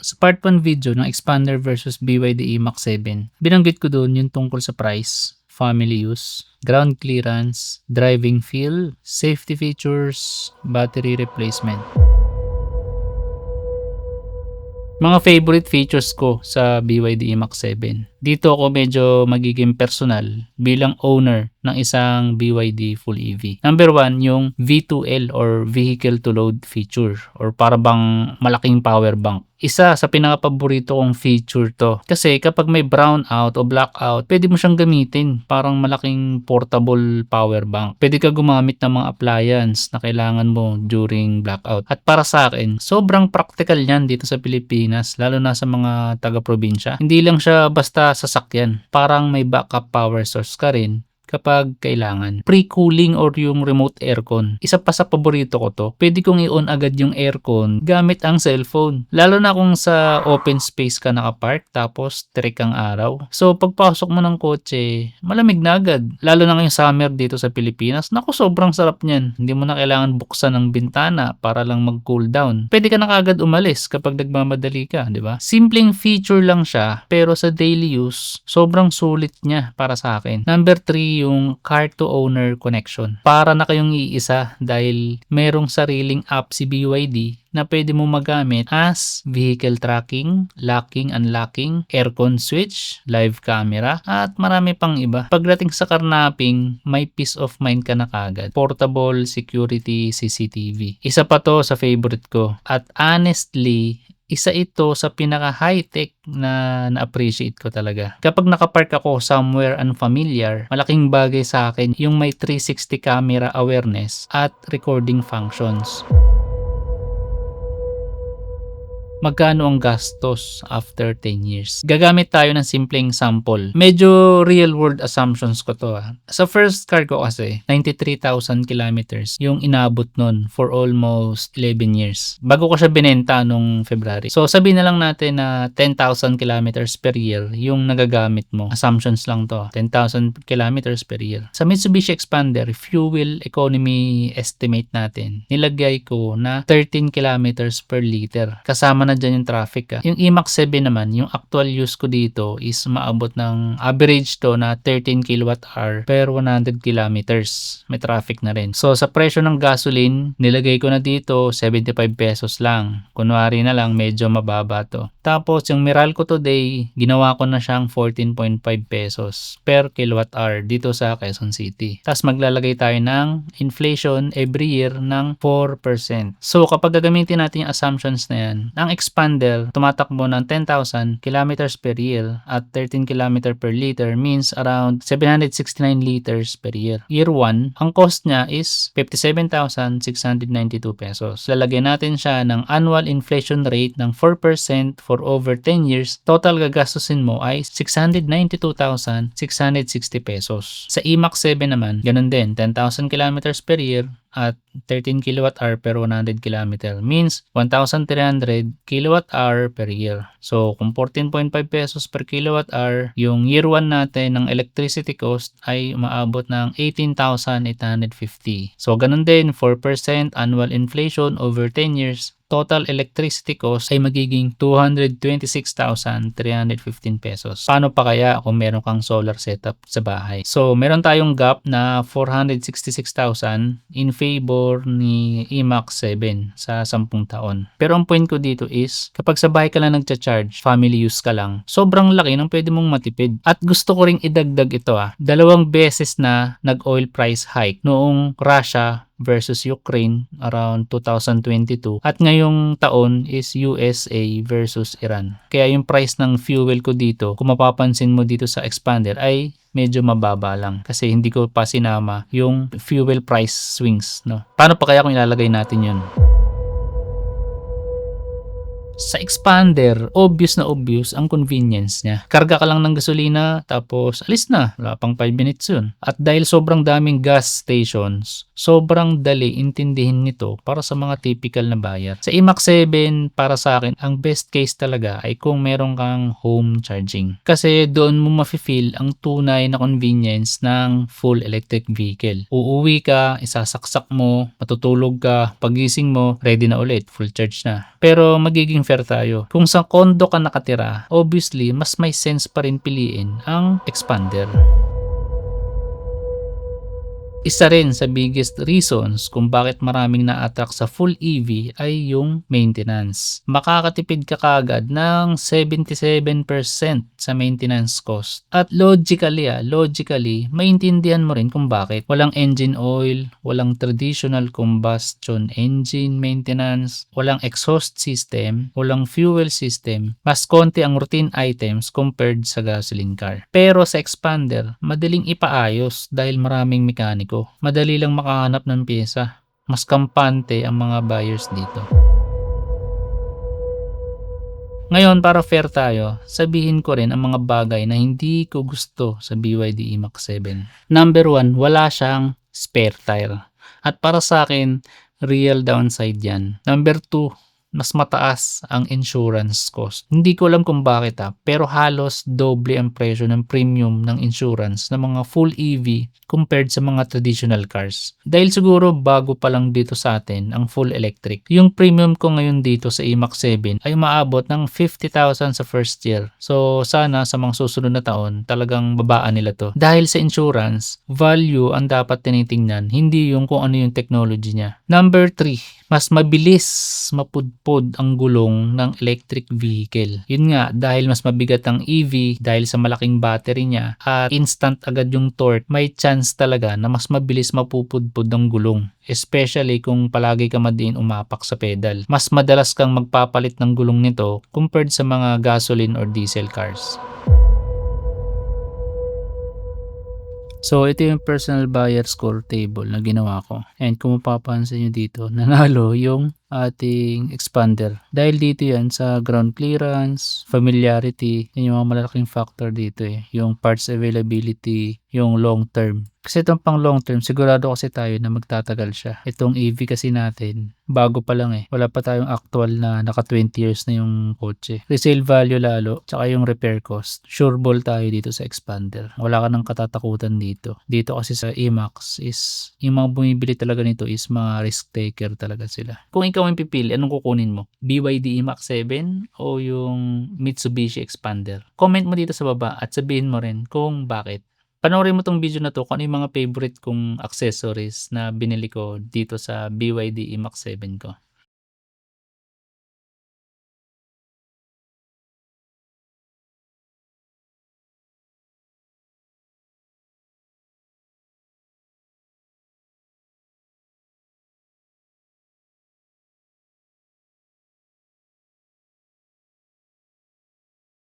Sa part 1 video ng Expander versus BYD E-MAX 7, binanggit ko doon yung tungkol sa price, family use, ground clearance, driving feel, safety features, battery replacement. Mga favorite features ko sa BYD E-MAX 7. Dito ako medyo magiging personal bilang owner ng isang BYD full EV. Number 1, yung V2L or Vehicle to Load feature or para bang malaking power bank. Isa sa pinaka-paborito kong feature to. Kasi kapag may brownout o blackout, pwede mo siyang gamitin. Parang malaking portable power bank. Pwede ka gumamit ng mga appliance na kailangan mo during blackout. At para sa akin, sobrang practical yan dito sa Pilipinas, lalo na sa mga taga-probinsya. Hindi lang siya basta sasakyan. Parang may backup power source ka rin kapag kailangan. Pre-cooling or yung remote aircon. Isa pa sa paborito ko to. Pwede kong i-on agad yung aircon gamit ang cellphone. Lalo na kung sa open space ka nakapark tapos tirik ang araw. So pagpasok mo ng kotse, malamig na agad. Lalo na ngayong summer dito sa Pilipinas. Naku, sobrang sarap niyan. Hindi mo na kailangan buksan ng bintana para lang mag-cool down. Pwede ka na kaagad umalis kapag nagmamadali ka, di ba? Simpleng feature lang siya, pero sa daily use, sobrang sulit niya para sa akin. Number 3, yung car to owner connection. Para na kayong iisa dahil merong sariling app si BYD na pwede mo magamit as vehicle tracking, locking, unlocking, aircon switch, live camera, at marami pang iba. Pagdating sa carnapping, may peace of mind ka na kagad. Portable security CCTV. Isa pa to sa favorite ko. At honestly, isa ito sa pinaka high-tech na na-appreciate ko talaga. Kapag nakapark ako somewhere unfamiliar, malaking bagay sa akin yung may 360 camera awareness at recording functions. Magkano ang gastos after 10 years? Gagamit tayo ng simpleng sample. Medyo real world assumptions ko to. Sa first car ko kasi, 93,000 kilometers yung inabot nun for almost 11 years. Bago ko siya binenta nung February. So sabihin na lang natin na 10,000 kilometers per year yung nagagamit mo. Assumptions lang to. 10,000 kilometers per year. Sa Mitsubishi Expander, fuel economy estimate natin, nilagay ko na 13 kilometers per liter. Kasama na dyan yung traffic. Yung E-MAX 7 naman, yung actual use ko dito is maabot ng average to na 13 kWh per 100 kilometers. May traffic na rin. So sa presyo ng gasoline, nilagay ko na dito 75 pesos lang. Kunwari na lang, medyo mababa to. Tapos yung Meralco today, ginawa ko na siyang 14.5 pesos per kWh dito sa Quezon City. Tapos maglalagay tayo ng inflation every year ng 4%. So kapag gagamitin natin yung assumptions na yan, ang Expander tumatakbo ng 10,000 kilometers per year at 13 km per liter means around 769 liters per year. Year 1, ang cost niya is 57,692 pesos. Lalagyan natin siya ng annual inflation rate ng 4% for over 10 years. Total gagastusin mo ay 692,660 pesos. Sa E-MAX 7 naman, ganun din, 10,000 kilometers per year at 13 kWh per 100 km means 1,300 kWh per year. So kung 14.5 pesos per kWh, yung year 1 natin ng electricity cost ay umaabot ng 18,850. So ganun din, 4% annual inflation over 10 years. Total electricity cost ay magiging 226,315 pesos. Paano pa kaya kung meron kang solar setup sa bahay? So, meron tayong gap na 466,000 in favor ni E-MAX 7 sa 10 taon. Pero ang point ko dito is, kapag sa bahay ka lang nagcha-charge, family use ka lang, sobrang laki ng pwede mong matipid. At gusto ko ring idagdag ito 2 beses na nag-oil price hike noong Russia versus Ukraine around 2022 at ngayong taon is USA versus Iran. Kaya yung price ng fuel ko dito, kung mapapansin mo dito sa Expander, ay medyo mababa lang kasi hindi ko pa sinama yung fuel price swings, no? Paano pa kaya kung ilalagay natin yun? Sa Expander, obvious na obvious ang convenience niya. Karga ka lang ng gasolina, tapos alis na. Wala pang 5 minutes yun. At dahil sobrang daming gas stations, sobrang dali intindihin nito para sa mga typical na buyer. Sa E-MAX 7, para sa akin, ang best case talaga ay kung meron kang home charging. Kasi doon mo mafe-feel ang tunay na convenience ng full electric vehicle. Uuwi ka, isasaksak mo, matutulog ka, pagising mo, ready na ulit, full charge na. Pero magiging fair tayo. Kung sa condo ka nakatira, obviously, mas may sense pa rin piliin ang expander. Isa rin sa biggest reasons kung bakit maraming na-attract sa full EV ay yung maintenance. Makakatipid ka kaagad ng 77% sa maintenance cost. At logically, maintindihan mo rin kung bakit. Walang engine oil, walang traditional combustion engine maintenance, walang exhaust system, walang fuel system. Mas konti ang routine items compared sa gasoline car. Pero sa expander, madaling ipaayos dahil maraming mekaniko. Madali lang makahanap ng pyesa. Mas kampante ang mga buyers dito. Ngayon, para fair tayo, sabihin ko rin ang mga bagay na hindi ko gusto sa BYD E-MAX 7. Number 1, wala siyang spare tire. At para sa akin, real downside yan. Number 2, mas mataas ang insurance cost. Hindi ko alam kung bakit pero halos doble ang presyo ng premium ng insurance ng mga full EV compared sa mga traditional cars. Dahil siguro bago pa lang dito sa atin ang full electric. Yung premium ko ngayon dito sa E-MAX 7 ay maabot ng 50,000 sa first year. So sana sa mga susunod na taon talagang babaan nila to. Dahil sa insurance, value ang dapat tinitingnan, hindi yung kung ano yung technology niya. Number 3, mas mabilis mapudpod ang gulong ng electric vehicle. Yun nga, dahil mas mabigat ang EV, dahil sa malaking battery niya, at instant agad yung torque, may chance talaga na mas mabilis mapupudpod ang gulong. Especially kung palagi ka madiin umapak sa pedal. Mas madalas kang magpapalit ng gulong nito compared sa mga gasoline or diesel cars. So, ito yung personal buyer score table na ginawa ko. And kung mapapansin nyo dito, nanalo yung ating expander. Dahil dito yan sa ground clearance, familiarity, yun yung mga malaking factor dito Yung parts availability, yung long term. Kasi itong pang long term, sigurado kasi tayo na magtatagal siya. Itong EV kasi natin, bago pa lang Wala pa tayong actual na naka 20 years na yung kotse. Resale value lalo, tsaka yung repair cost. Sure ball tayo dito sa expander. Wala ka nang katatakutan dito. Dito kasi sa E-MAX is, yung mga bumibili talaga nito is mga risk taker talaga sila. Kung ikaw ang pipili, anong kukunin mo? BYD E-MAX 7 o yung Mitsubishi Expander? Comment mo dito sa baba at sabihin mo rin kung bakit. Panoorin mo tong video na to kung ano yung mga favorite kong accessories na binili ko dito sa BYD E-MAX 7 ko.